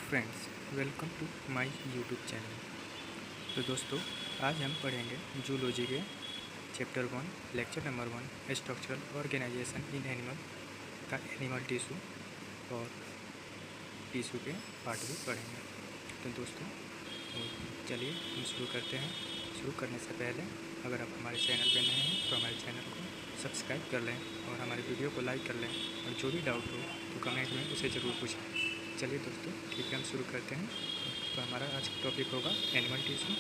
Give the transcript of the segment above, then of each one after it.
Friends, welcome to my YouTube channel. तो दोस्तों, आज हम पढ़ेंगे जूलॉजी के chapter 1 lecture number 1 structural organisation in animal का एनिमल टिश्यू और टिश्यू के पार्ट भी पढ़ेंगे। तो दोस्तों, चलिए हम शुरू करते हैं। शुरू करने से पहले अगर आप हमारे चैनल पर नए हैं तो हमारे चैनल को सब्सक्राइब कर लें और हमारे वीडियो को लाइक कर लें, और जो भी डाउट हो तो कमेंट में उसे ज़रूर पूछें। चलिए दोस्तों, ठीक है, हम शुरू करते हैं। तो हमारा आज का टॉपिक होगा एनिमल टिश्यू।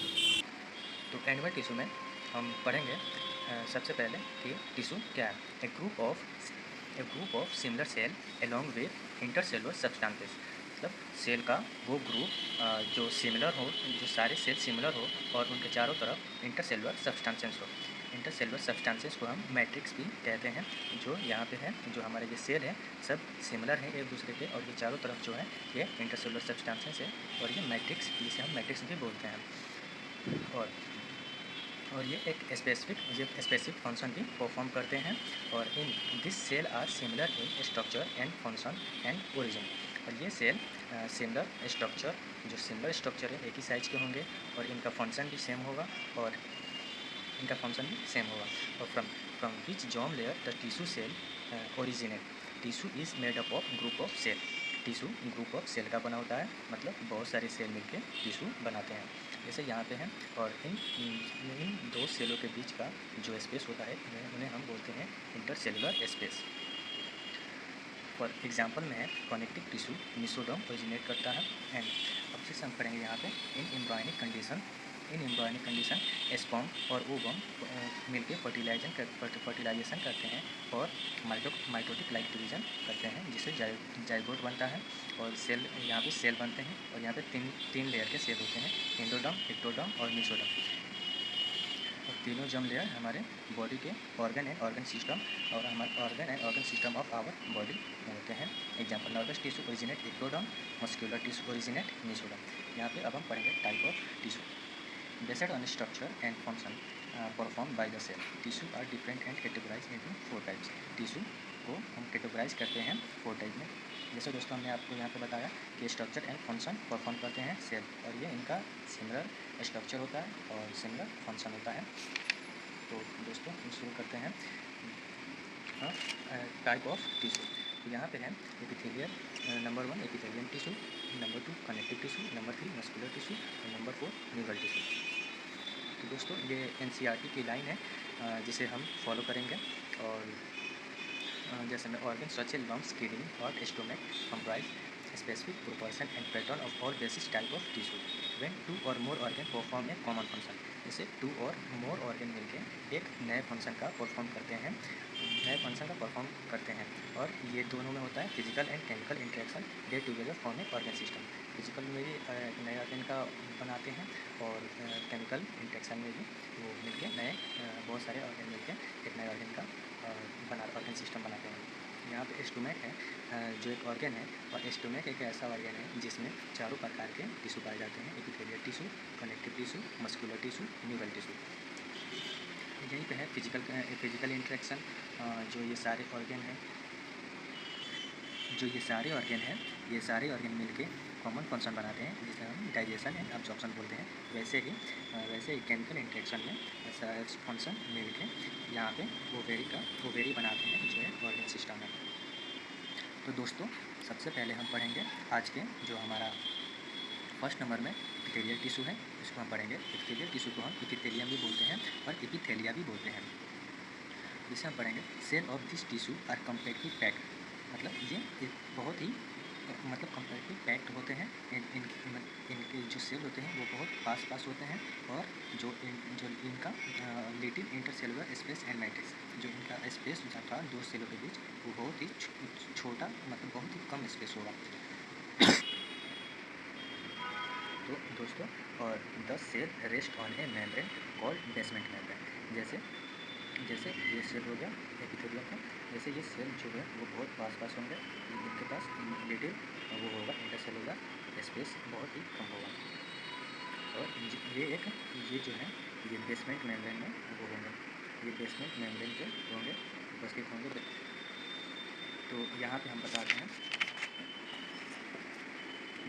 तो एनिमल टिश्यू में हम पढ़ेंगे सबसे पहले कि टिश्यू क्या है। A group of similar cell along with intercellular substances. मतलब सेल का वो ग्रुप जो सिमिलर हो, जो सारे सेल सिमिलर हो और उनके चारों तरफ इंटरसेलुलर सब्सटेंसेस हो। इंटरसेलुलर सब्सटेंसेस को हम मैट्रिक्स भी कहते हैं। जो यहाँ पे है, जो हमारे ये सेल है सब सिमिलर हैं एक दूसरे के, और ये चारों तरफ जो है ये इंटरसेलुलर सब्सटेंसेस है, और ये मैट्रिक्स, जिसे हम मैट्रिक्स भी बोलते हैं। और ये एक स्पेसिफिक फंक्शन भी परफॉर्म करते हैं। और in this cell are similar in structure and function and origin. और ये सेल सिमिलर स्ट्रक्चर, जो सिमिलर स्ट्रक्चर है एक ही साइज के होंगे, और इनका फंक्शन भी सेम होगा, और from which germ layer the tissue cell originate. Tissue is made up of group of cell. Tissue group of cell का बना होता है, मतलब बहुत सारे सेल मिलकर टिश्यू बनाते हैं, जैसे यहाँ पे हैं। और इन दो सेलों के बीच का जो स्पेस होता है उन्हें हम बोलते हैं इंटरसेलुलर स्पेस। फॉर एग्जाम्पल में है कनेक्टिव टिश्यू मिसोडर्म ओरिजिनेट करता है। एंड अब से हम पढ़ेंगे यहाँ पे इन एम्ब्रायनिक कंडीशन स्पर्म और ओवम मिलकर फर्टिलाइजेशन करते हैं और माइटोटिक लाइक डिवीजन करते हैं, जिससे जाइगोट बनता है और सेल, यहाँ पे सेल बनते हैं। और यहाँ पे तीन लेयर के सेल होते हैं, एंडोडर्म, एक्टोडर्म और मेसोडर्म। और तीनों जर्म लेयर हमारे बॉडी के ऑर्गन एंड ऑर्गन सिस्टम और हमारे organ system of our body में होते हैं। Example, nervous tissue originate ectoderm, muscular tissue originate mesoderm. यहाँ पे अब हम पढ़ेंगे type of tissue based on structure and function perform by the cell. Tissue are different and categorise into 4 types. Tissue को हम कैटेगराइज करते हैं 4 टाइप में। जैसे दोस्तों हमने आपको यहाँ पे बताया कि स्ट्रक्चर एंड फंक्शन परफॉर्म करते हैं सेल, और ये इनका सिमिलर स्ट्रक्चर होता है और सिमिलर फंक्शन होता है। तो दोस्तों हम शुरू करते हैं टाइप ऑफ टिश्यू। तो यहाँ पे है epithelial, number 1 epithelium tissue, number 2 connective tissue, number 3 muscular tissue और नंबर 4 न्यूरल टिश्यू। तो दोस्तों ये एनसीईआरटी की लाइन है जिसे हम फॉलो करेंगे। और जैसे में organ such a lungs, kidney, heart, stomach comprise specific proportion and pattern of all basis type of tissue when 2 or more organ perform a common function. जैसे 2 और मोर ऑर्गन मिलकर एक नए फंक्शन का perform करते हैं, और ये दोनों में होता है physical and chemical interaction, they together form A organ system. Physical में भी नए ऑर्गन का बनाते हैं, और केमिकल इंटरेक्शन में भी वो मिलकर बहुत सारे ऑर्गन मिलकर एक नए ऑर्गन का ऑर्गन सिस्टम बनाते हैं। यहाँ पे स्टोमक है जो एक ऑर्गन है, और स्टोमक एक ऐसा ऑर्गन है जिसमें चारों प्रकार के टिश्यू पाए जाते हैं, epithelial tissue, connective tissue, muscular tissue, neural tissue. यहीं पे है फिजिकल इंटरेक्शन। जो ये सारे ऑर्गन हैं ये सारे ऑर्गन मिलके कॉमन फंक्शन बनाते हैं, जिसे हम डाइजेशन एंड अब्जॉर्प्शन बोलते हैं। वैसे ही केमिकल इंटरेक्शन में ऐसा फंक्शन मिलके यहाँ पे ओवेरी बनाते हैं, जो है ऑर्गन सिस्टम है। तो दोस्तों सबसे पहले हम पढ़ेंगे आज के जो हमारा फर्स्ट नंबर में एपिथेलियल टिश्यू है, इसको हम पढ़ेंगे। एपिथेलियल टिश्यू को हम एपिथेलियम भी बोलते हैं और एपिथेलिया भी बोलते हैं। जिसे हम पढ़ेंगे cell of this tissue are completely packed. मतलब ये एक बहुत ही कम्प्लीटली पैक्ड होते हैं। इनके जो सेल होते हैं वो बहुत पास होते हैं, और जो इनका little intercellular space and matrix, जो इनका स्पेस था दो सेलों के बीच, वो बहुत ही छोटा, मतलब बहुत ही कम स्पेस होगा। तो दोस्तों, और the cell rest on a membrane called basement membrane. जैसे ये सेल हो गया एपिथेलियम का, जैसे ये सेल जो है वो बहुत पास होंगे, इनके पास लिटिल वो होगा इंटरसेलुलर स्पेस बहुत ही कम होगा, और ये जो है ये बेसमेंट मेम्ब्रेन में वो होंगे, ये बेसमेंट मेम्ब्रेन के होंगे, उपस्थित होंगे। तो यहाँ पे हम बताते हैं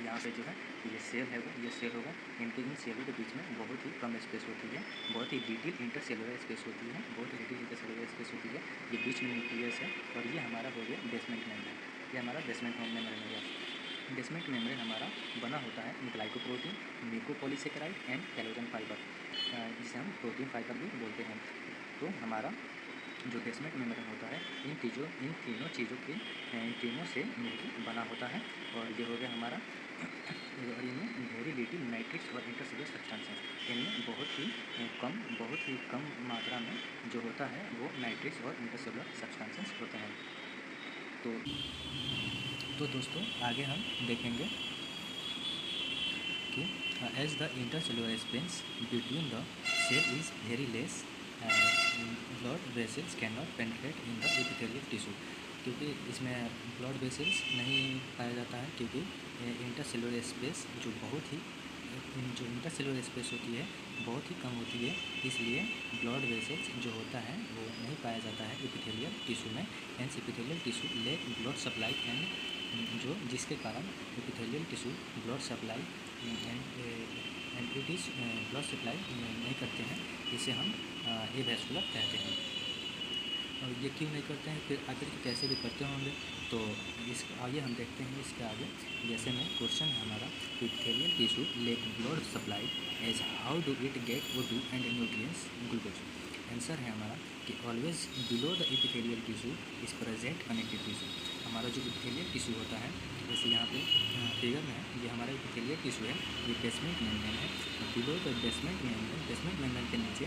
यहाँ पे जो है ये सेल है वो ये सेल होगा। इन सेलों के बीच में बहुत ही कम स्पेस होती है, बहुत ही लिटिल इंटरसेलुलर स्पेस होती है, बहुत ही लिटिल इंटरसेलुलर स्पेस होती है। ये बीच में न्यूक्लियस है और ये हमारा हो गया बेसमेंट मेम्ब्रेन। ये हमारा बेसमेंट मेम्ब्रेन हो गया। बेसमेंट मेम्ब्रेन हमारा बना होता है glycoprotein, mucopolysaccharide and collagen fibre, जिसे हम प्रोटीन फाइबर भी बोलते हैं। तो हमारा जो बेसमेंट मेम्ब्रेन होता है इन तीनों चीज़ों के इन तीनों से मिलकर बना होता है। और ये हो गया हमारा और इनमें वेरी लिटिल मैट्रिक्स और इंटरसेलुलर सब्सटेंसेस, इनमें बहुत ही कम मात्रा में जो होता है वो मैट्रिक्स और इंटरसेलुलर सब्सटेंसेस होते हैं। तो दोस्तों आगे हम देखेंगे कि as the intercellular space between the cell is very less, blood vessels can not penetrate in the epithelial tissue, क्योंकि इसमें ब्लड वेसल्स नहीं पाया जाता है, क्योंकि इंटरसेलुलर स्पेस जो इंटरसेलुलर स्पेस होती है बहुत ही कम होती है, इसलिए ब्लड वेसल्स जो होता है वो नहीं पाया जाता है एपिथेलियल टिश्यू में। Hence epithelial tissue lack blood supply and जिसके कारण epithelial tissue blood supply and it is blood supply नहीं करते हैं, इसे हम एवेस्कुलर कहते हैं। और ये क्यों नहीं करते हैं, फिर आखिर कैसे भी करते होंगे, तो इस आइए हम देखते हैं इसके आगे। जैसे में क्वेश्चन है हमारा, epithelial tissue lack blood supply as how do it get O2 and nutrients glucose. Answer है हमारा कि always below the epithelial tissue is present connective tissue. हमारा जो एपिथेलियल टिश्यू होता है, जैसे यहाँ पे फिगर में है, ये हमारा एपिथेलियल टिश्यू है, ये बेसमेंट मेम्ब्रेन है। बिलो द बेसमेंट मेम्ब्रेन के नीचे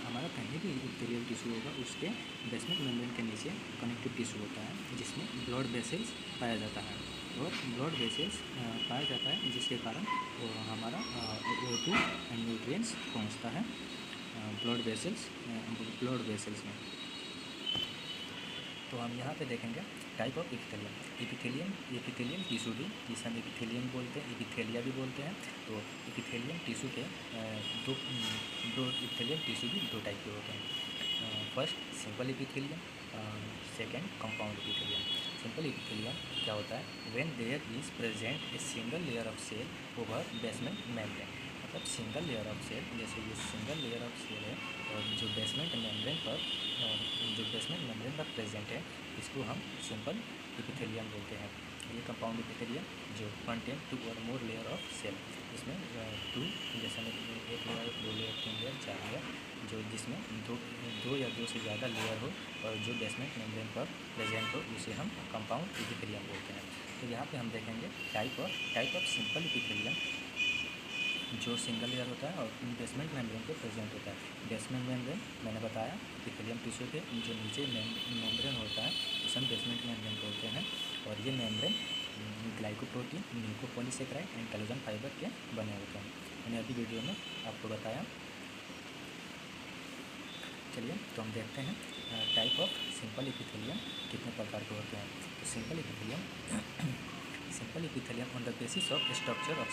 हमारा कहीं भी एपिथेलियल टिश्यू होगा उसके बेसमेंट मेम्ब्रेन के नीचे कनेक्टिव टिश्यू होता है, जिसमें ब्लड वेसल्स पाया जाता है। और ब्लड वेसल्स पाया जाता है जिसके कारण वो हमारा O2 एंड न्यूट्रिएंट्स पहुँचता है ब्लड वेसल्स में। तो हम यहाँ पे देखेंगे टाइप ऑफ एपिथेलियम टिश्यू भी, जिसे हम एपिथेलियम बोलते हैं, एपिथेलिया भी बोलते हैं। तो एपिथेलियम टिश्यू के दो एपिथेलियम टिश्यू भी दो टाइप के होते हैं। First simple epithelium, second compound epithelium. Simple epithelium क्या होता है, when there is present a single layer of cell over basement membrane. मतलब सिंगल लेयर ऑफ सेल, जैसे ये सिंगल लेयर ऑफ सेल है और जो बेसमेंट मेम्ब्रेन पर प्रेजेंट है, इसको हम सिंपल एपिथेलियम बोलते हैं। ये कंपाउंड एपिथेलियम जो contain 2 or more layer of cell, इसमें 2 जैसे में 1 लेयर, 2 लेयर, 3 लेयर, 4 लेयर, जो जिसमें दो या 2 से ज़्यादा लेयर हो और जो बेसमेंट मेम्ब्रेन पर प्रेजेंट हो, उसे हम कंपाउंड एपिथेलियम बोलते हैं। तो यहाँ पे हम देखेंगे टाइप ऑफ सिंपल एपिथेलियम, जो सिंगल लेयर होता है और बेसमेंट मेम्ब्रेन पे प्रेजेंट होता है। बेसमेंट मेम्ब्रेन मैंने बताया एपिथेलियम टिश्यू के जो नीचे मेम्ब्रेन होता है उसे हम बेसमेंट मेम्ब्रेन बोलते हैं। और ये membrane glycoprotein, mucopolysaccharide and collagen fibre के बने होते हैं। मैंने अभी वीडियो में आपको बताया। चलिए तो हम देखते हैं टाइप ऑफ सिंपल एपिथेलियम कितने प्रकार के होते हैं। तो simple epithelium on the basis of structure of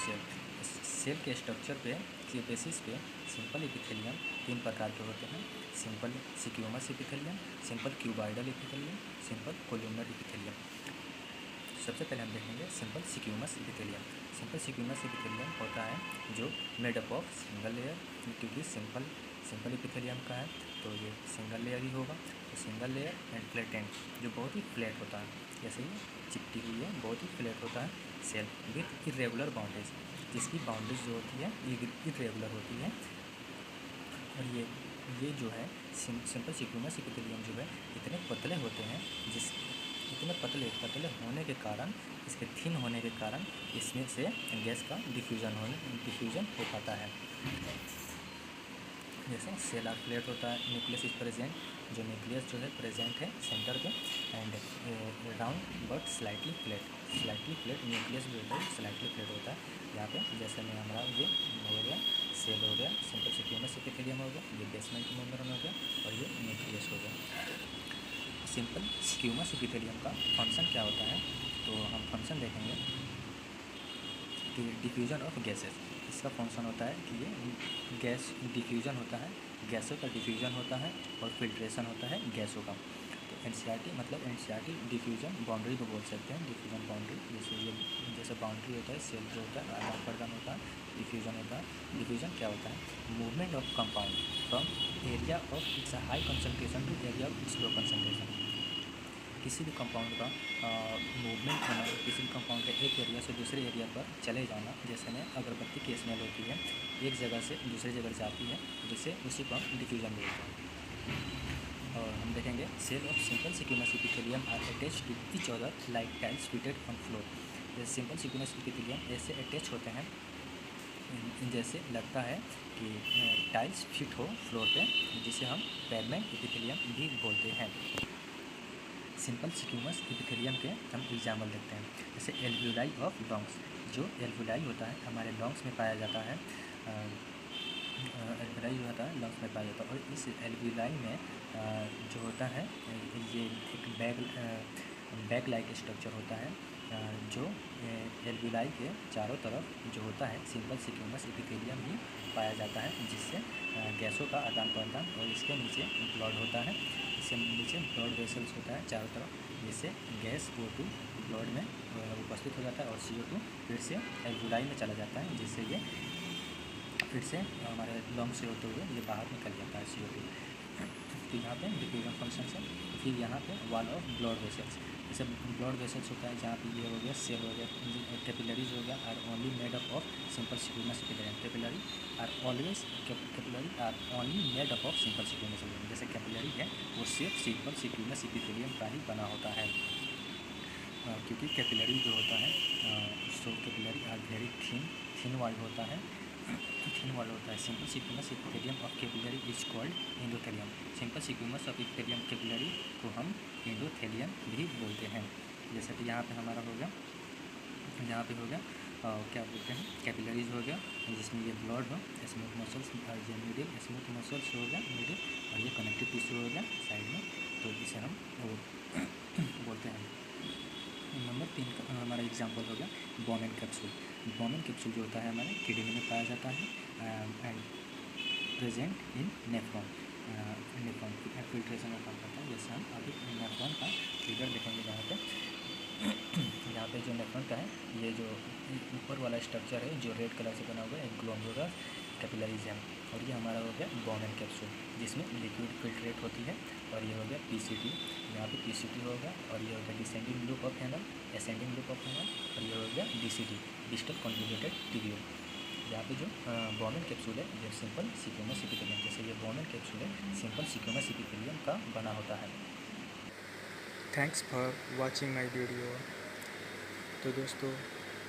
cell के स्ट्रक्चर के बेसिस पे सिंपल एपिथेलियम 3 प्रकार के होते हैं। Simple squamous epithelium, simple cuboidal epithelium, simple columnar epithelium. सबसे पहले हम देखेंगे simple squamous epithelium. Simple squamous epithelium होता है जो made up of single layer, क्योंकि सिंपल एपिथेलियम का है तो ये सिंगल लेयर ही होगा। तो सिंगल लेयर एंड फ्लैटेंड, जो बहुत ही फ्लैट होता है, जैसे ये चिपटी हुई है, बहुत ही फ्लैट होता है। सेल विथ इरेगुलर बाउंड्रीज, जिसकी बाउंड्रीज जो होती है इरेगुलर होती है। और ये जो है सिंपल स्क्यूमस एपिथेलियम जो है इतने पतले होते हैं, इतने पतले होने के कारण, इसके थिन होने के कारण इसमें से गैस का डिफ्यूजन हो पाता है। जैसे सेल आर फ्लैट होता है, न्यूक्लियस इज प्रेजेंट, जो न्यूक्लियस जो है प्रेजेंट है सेंटर पे, and round but slightly flat nucleus भी होता है, स्लाइटली फ्लैट होता है। यहाँ पे जैसे में हमारा ये हो गया सेल हो गया, सिंपल स्क्यूमस एपिथेलियम हो गया, ये बेसमेंट मेम्ब्रेन हो गया और ये न्यूक्लियस हो गया। सिंपल स्क्यूमस एपिथेलियम का फंक्शन क्या होता है, तो हम फंक्शन देखेंगे कि डिफ्यूजन ऑफ गैसेस। इसका फंक्शन होता है कि ये गैस डिफ्यूजन होता है, गैसों का डिफ्यूजन होता है और फिल्ट्रेशन होता है गैसों का। तो एनसीईआरटी मतलब एनसीईआरटी डिफ्यूजन बाउंड्री को बोल सकते हैं। डिफ्यूजन बाउंड्री जैसे बाउंड्री होता है, सेल जो होता है आदान प्रदान होता है। डिफ्यूजन होता है, डिफ्यूजन क्या होता है? Movement of compound from area of its high concentration to area of its low concentration. किसी भी कंपाउंड का मूवमेंट होना, किसी भी कंपाउंड के एक एरिया से दूसरे एरिया पर चले जाना, जैसे में अगरबत्ती की स्मेल होती है, एक जगह से दूसरी जगह जाती है, जिससे उसी को हम डिफ्यूजन बोलते हैं। और हम देखेंगे cell of simple squamous epithelium are attach to each other like tiles fitted on floor. जैसे सिंपल सिक्यूमस एपिथेलियम ऐसे अटैच होते हैं, जैसे लगता है कि टाइल्स फिट हो फ्लोर पे, जिसे हम पेवमेंट एपिथेलियम भी बोलते हैं। सिंपल सिक्यूमस एपिथेलियम के हम एग्जाम्पल देखते हैं, जैसे एल्वियोलाई ऑफ लंग्स। जो एल्वियोलाई होता है हमारे लंग्स में पाया जाता है, एल्वियोलाई जो होता है लंग्स में पाया जाता है। और इस एल्वियोलाई में जो होता है ये एक बैग लाइक स्ट्रक्चर होता है, जो एल्वियोलाई के चारों तरफ जो होता है सिंपल सिक्यूमस एपिथेलियम ही पाया जाता है, जिससे गैसों का आदान प्रदान। और इसके नीचे ब्लड होता है, इसके नीचे ब्लड वेसल्स होता है चारों तरफ, जिससे गैस O2 ब्लड में उपस्थित हो जाता है और CO2 फिर से एल्वियोलाई में चला जाता है, जिससे ये फिर से हमारे लंग्स से होते हुए ये बाहर निकल जाता है CO2। तो यहाँ पे डिफ्यूजन फंक्शन है। फिर यहाँ पे वॉल ऑफ ब्लड वेसल्स, जैसे ब्लड वेसल्स होता है जहाँ पे ये हो गया सेल हो गया, कैपिलरीज हो गया, are only made up of simple squamous epithelium. Capillary are always capillary are only made up of simple squamous epithelium. जैसे कैपिलरी है वो सिर्फ सिंपल सिक्यूमस एपिथेलियम का ही बना होता है, क्योंकि कैपिलरी जो होता है so capillary are very thin walled होता है, थिन वॉल होता है। Simple squamous epithelium of capillary is called endothelium. Simple squamous of epithelium capillary को हम एंडोथेलियम भी बोलते हैं। जैसे कि यहाँ पे हमारा हो गया, यहाँ पे हो गया क्या बोलते हैं कैपिलरीज हो गया, जिसमें ये ब्लड हो, स्मूथ मसल्स, ये मिडिल स्मूथ मसल्स हो गया मिडिल, और ये कनेक्टिव टिश्यू हो गया साइड में, तो इसे हम बोलते हैं। नंबर 3 का हमारा एग्जाम्पल हो गया बोमेन कैप्सूल। बोमेन कैप्सूल जो होता है हमारे किडनी में पाया जाता है and present in nephron. Nephron filtration में काम करता है। जैसे हम अभी नेफ्रॉन का फिगर देखेंगे, यहाँ पे जो नेफ्रॉन का है, ये जो ऊपर वाला स्ट्रक्चर है जो रेड कलर से बना हुआ है एक ग्लोमेरुलर कैपिलरीज है, और ये हमारा हो गया बोमेन कैप्सूल, जिसमें लिक्विड फिल्ट्रेट होती है। और ये हो गया PCT, यहाँ पे PCT हो गया, और ये हो गया descending loop of Henle, ascending loop of Henle, और ये हो गया DCT, डिस्टल कॉन्जुगेटेड टिब्यूल। यहाँ पे जो बोमेन कैप्सूल है ये सिंपल सिक्यूमस एपिथेलियम, जैसे ये बोमेन कैप्सूल है सिंपल सिक्यूमस एपिथेलियम का बना होता है। Thanks for watching my video. तो दोस्तों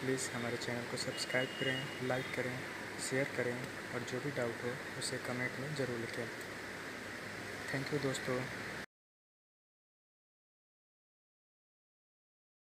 प्लीज़ हमारे चैनल को सब्सक्राइब करें, लाइक करें, शेयर करें, और जो भी डाउट हो उसे कमेंट में ज़रूर लिखें। थैंक यू दोस्तों।